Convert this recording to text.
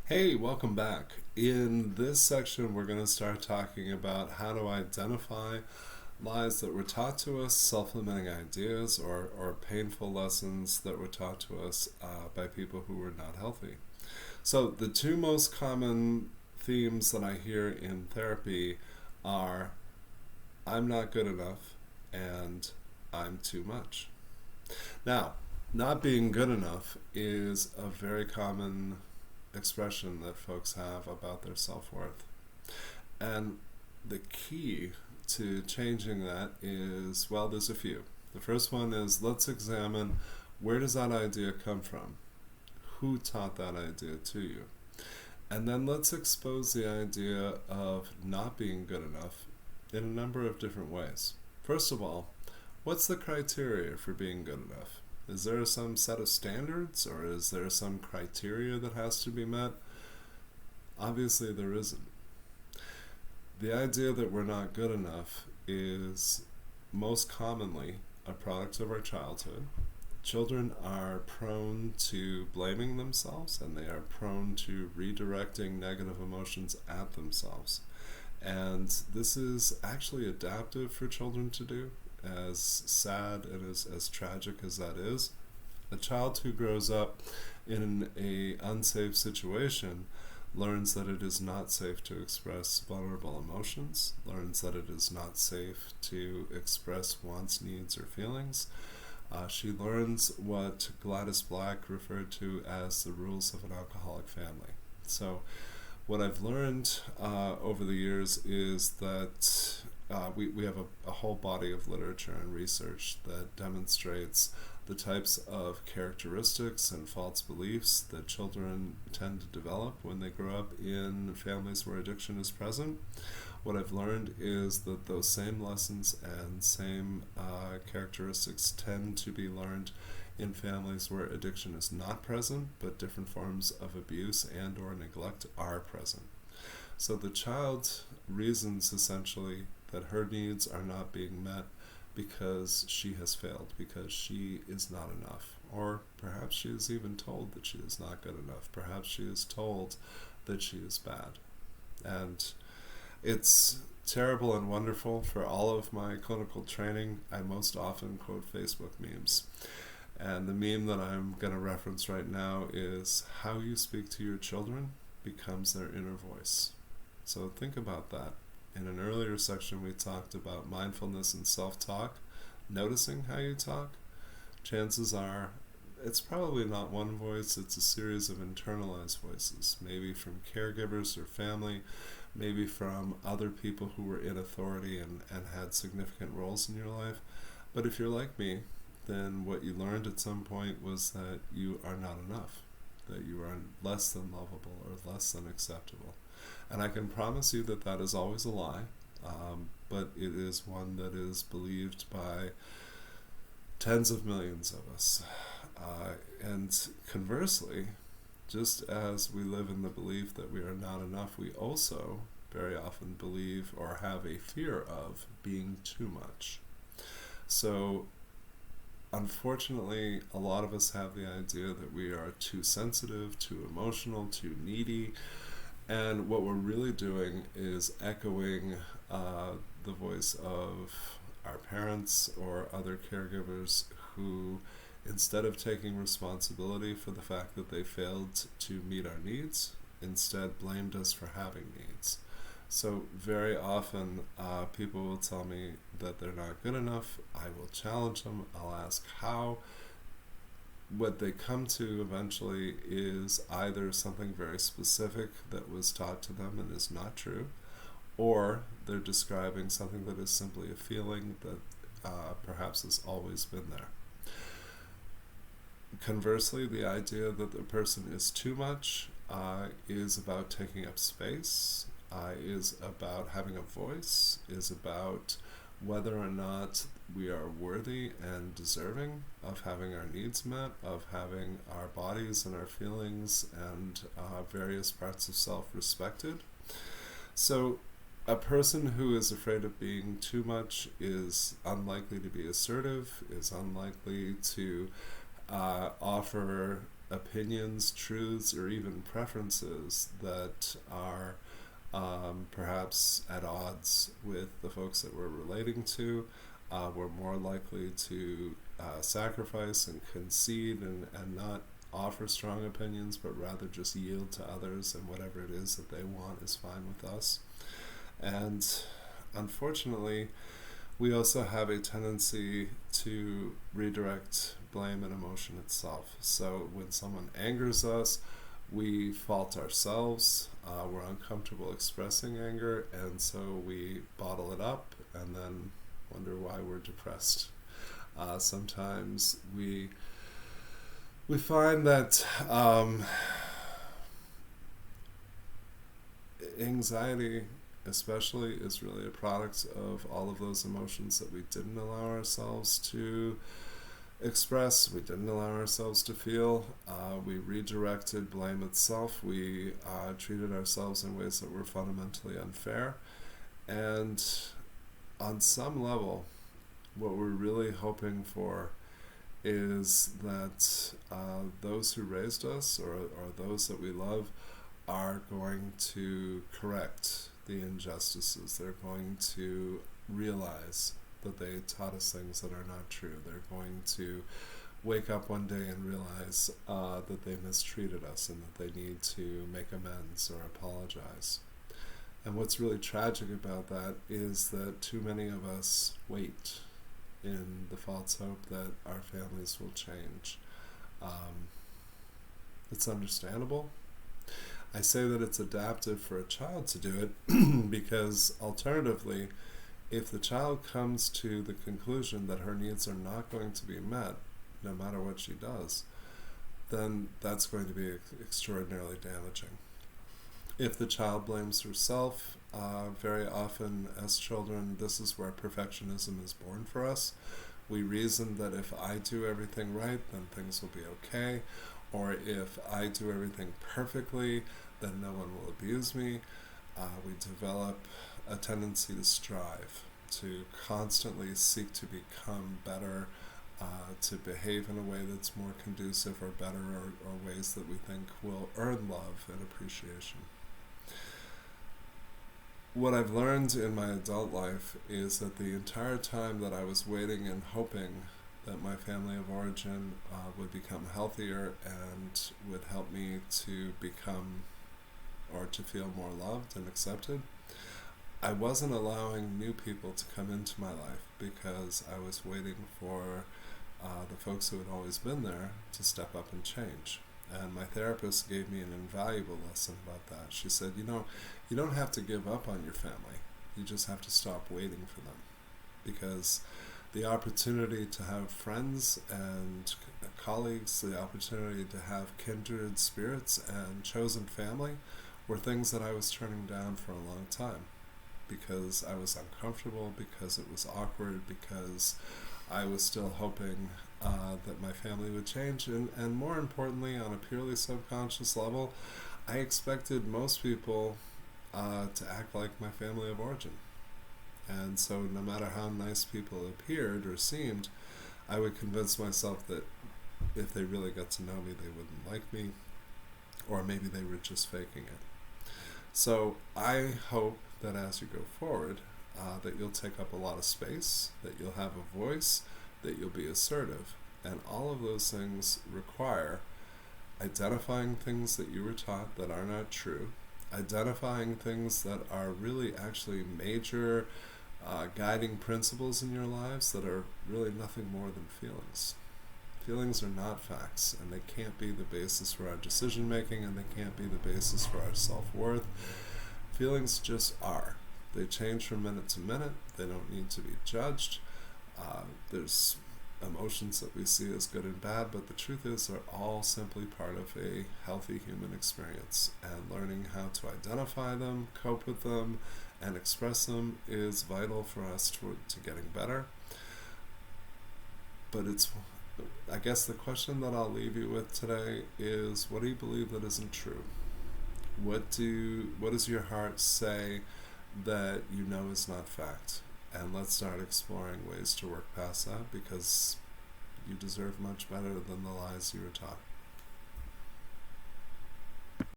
Hey, welcome back. In this section, we're going to start talking about how to identify lies that were taught to us, self-limiting ideas, or painful lessons that were taught to us by people who were not healthy. So, the two most common themes that I hear in therapy are I'm not good enough and I'm too much. Now, not being good enough is a very common expression that folks have about their self-worth. And the key to changing that is, well, there's a few. The first one is let's examine where does that idea come from? Who taught that idea to you? And then let's expose the idea of not being good enough in a number of different ways. First of all, what's the criteria for being good enough? Is there some set of standards, or is there some criteria that has to be met? Obviously, there isn't. The idea that we're not good enough is most commonly a product of our childhood. Children are prone to blaming themselves, and they are prone to redirecting negative emotions at themselves. And this is actually adaptive for children to do, as sad and as tragic as that is. A child who grows up in an unsafe situation learns that it is not safe to express vulnerable emotions, learns that it is not safe to express wants, needs, or feelings. She learns what Gladys Black referred to as the rules of an alcoholic family. So what I've learned over the years is that we have a whole body of literature and research that demonstrates the types of characteristics and false beliefs that children tend to develop when they grow up in families where addiction is present. What I've learned is that those same lessons and same characteristics tend to be learned in families where addiction is not present, but different forms of abuse and or neglect are present. So the child reasons essentially that her needs are not being met because she has failed, because she is not enough. Or perhaps she is even told that she is not good enough. Perhaps she is told that she is bad. And it's terrible and wonderful. For all of my clinical training, I most often quote Facebook memes. And the meme that I'm going to reference right now is how you speak to your children becomes their inner voice. So think about that. In an earlier section, we talked about mindfulness and self-talk, noticing how you talk. Chances are it's probably not one voice, it's a series of internalized voices, maybe from caregivers or family, maybe from other people who were in authority and had significant roles in your life. But if you're like me, then what you learned at some point was that you are not enough, that you are less than lovable or less than acceptable. And I can promise you that that is always a lie, but it is one that is believed by tens of millions of us. And conversely, just as we live in the belief that we are not enough, we also very often believe or have a fear of being too much. So unfortunately, a lot of us have the idea that we are too sensitive, too emotional, too needy, and what we're really doing is echoing the voice of our parents or other caregivers who, instead of taking responsibility for the fact that they failed to meet our needs, instead blamed us for having needs. So very often people will tell me that they're not good enough. I will challenge them. I'll ask how. What they come to eventually is either something very specific that was taught to them and is not true, or they're describing something that is simply a feeling that perhaps has always been there. Conversely, the idea that the person is too much is about taking up space, is about having a voice, is about whether or not we are worthy and deserving of having our needs met, of having our bodies and our feelings and various parts of self respected. So a person who is afraid of being too much is unlikely to be assertive, is unlikely to offer opinions, truths, or even preferences that are perhaps at odds with the folks that we're relating to, we're more likely to sacrifice and concede and not offer strong opinions, but rather just yield to others, and whatever it is that they want is fine with us. And unfortunately, we also have a tendency to redirect blame and emotion itself. So when someone angers us, we fault ourselves, we're uncomfortable expressing anger, and so we bottle it up and then wonder why we're depressed. Sometimes we find that anxiety especially is really a product of all of those emotions that we didn't allow ourselves to express, we didn't allow ourselves to feel. We redirected blame itself. We treated ourselves in ways that were fundamentally unfair. And on some level, what we're really hoping for is that those who raised us, or those that we love, are going to correct the injustices. They're going to realize that they taught us things that are not true. They're going to wake up one day and realize that they mistreated us and that they need to make amends or apologize. And what's really tragic about that is that too many of us wait in the false hope that our families will change. It's understandable. I say that it's adaptive for a child to do it because alternatively, if the child comes to the conclusion that her needs are not going to be met, no matter what she does, then that's going to be extraordinarily damaging. If the child blames herself, very often as children, this is where perfectionism is born for us. We reason that if I do everything right, then things will be okay, or if I do everything perfectly, then no one will abuse me. We develop a tendency to strive, to constantly seek to become better, to behave in a way that's more conducive or better, or ways that we think will earn love and appreciation. What I've learned in my adult life is that the entire time that I was waiting and hoping that my family of origin would become healthier and would help me to become, or to feel more loved and accepted, I wasn't allowing new people to come into my life because I was waiting for the folks who had always been there to step up and change. And my therapist gave me an invaluable lesson about that. She said, you don't have to give up on your family. You just have to stop waiting for them. Because the opportunity to have friends and colleagues, the opportunity to have kindred spirits and chosen family were things that I was turning down for a long time. Because I was uncomfortable, because it was awkward, because I was still hoping that my family would change, and more importantly, on a purely subconscious level, I expected most people to act like my family of origin. And so no matter how nice people appeared or seemed, I would convince myself that if they really got to know me, they wouldn't like me, or maybe they were just faking it. So I hope that as you go forward, that you'll take up a lot of space, that you'll have a voice, that you'll be assertive. And all of those things require identifying things that you were taught that are not true, identifying things that are really actually major guiding principles in your lives that are really nothing more than feelings. Feelings are not facts, and they can't be the basis for our decision making, and they can't be the basis for our self-worth. Feelings just are. They change from minute to minute. They don't need to be judged. There's emotions that we see as good and bad, but the truth is they're all simply part of a healthy human experience, and learning how to identify them, cope with them, and express them is vital for us to getting better. But I guess the question that I'll leave you with today is, what do you believe that isn't true? What does your heart say that you know is not fact? And let's start exploring ways to work past that, because you deserve much better than the lies you were taught.